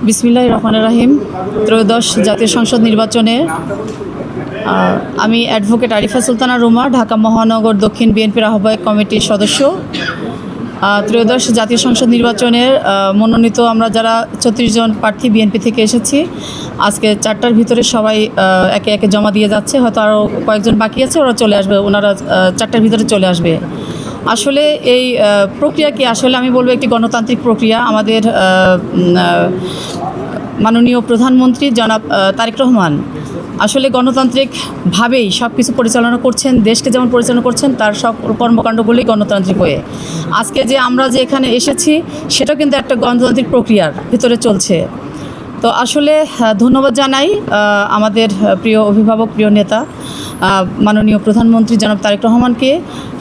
বিসমিল্লাহির রহমানির রহিম। ত্রয়োদশ জাতীয় সংসদ নির্বাচনে আমি অ্যাডভোকেট আরিফা সুলতানা রুমা, ঢাকা মহানগর দক্ষিণ বিএনপির আহ্বায়ক কমিটির সদস্য। ত্রয়োদশ জাতীয় সংসদ নির্বাচনের মনোনীত আমরা যারা 36 জন প্রার্থী বিএনপি থেকে এসেছি, আজকে 4টার ভিতরে সবাই একে একে জমা দিয়ে যাচ্ছে। হয়তো আরও কয়েকজন বাকি আছে, ওরা চলে আসবে, ওনারা 4টার ভিতরে চলে আসবে। আসলে এই প্রক্রিয়া কি, আসলে আমি বলবো একটি গণতান্ত্রিক প্রক্রিয়া। আমাদের মাননীয় প্রধানমন্ত্রী জনাব তারেক রহমান আসলে গণতান্ত্রিকভাবেই সব কিছু পরিচালনা করছেন, দেশকে যেমন পরিচালনা করছেন, তার সব কর্মকাণ্ডগুলি গণতান্ত্রিক হয়ে। আজকে যে আমরা যে এখানে এসেছি, সেটাও কিন্তু একটা গণতান্ত্রিক প্রক্রিয়ার ভিতরে চলছে। তো আসলে ধন্যবাদ জানাই আমাদের প্রিয় অভিভাবক, প্রিয় নেতা মাননীয় প্রধানমন্ত্রী জনাব তারেক রহমানকে।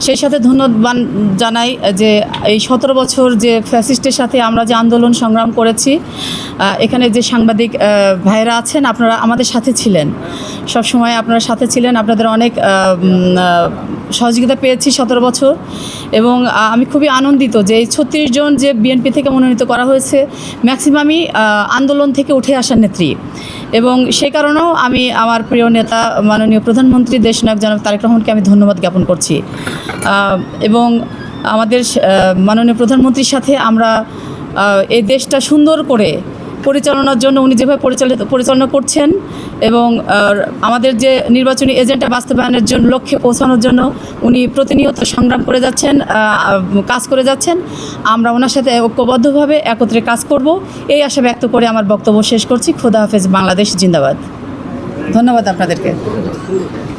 সেই সাথে ধন্যবাদ জানাই যে এই 17 বছর যে ফ্যাসিস্টের সাথে আমরা যে আন্দোলন সংগ্রাম করেছি, এখানে যে সাংবাদিক ভাইরা আছেন, আপনারা আমাদের সাথে ছিলেন, সব সময় আপনারা সাথে ছিলেন। আপনাদের অনেক সহযোগিতা পেয়েছি 17 বছর, এবং আমি খুবই আনন্দিত যে এই 36 জন যে বিএনপি থেকে মনোনীত করা হয়েছে, ম্যাক্সিমামই আন্দোলন থেকে উঠে আসার নেত্রী। এবং সেই কারণেও আমি আমার প্রিয় নেতা মাননীয় প্রধানমন্ত্রী দেশনায়ক জনাব তারেক রহমানকে আমি ধন্যবাদ জ্ঞাপন করছি। এবং আমাদের মাননীয় প্রধানমন্ত্রীর সাথে আমরা এই দেশটা সুন্দর করে পরিচালনার জন্য উনি যেভাবে পরিচালনা করছেন, এবং আমাদের যে নির্বাচনী এজেন্ডা বাস্তবায়নের জন্য, লক্ষ্যে পৌঁছানোর জন্য উনি প্রতিনিয়ত সংগ্রাম করে যাচ্ছেন, কাজ করে যাচ্ছেন। আমরা ওনার সাথে ঐক্যবদ্ধভাবে একত্রে কাজ করব, এই আশা ব্যক্ত করে আমার বক্তব্য শেষ করছি। খোদা হাফেজ, বাংলাদেশ জিন্দাবাদ। ধন্যবাদ আপনাদেরকে।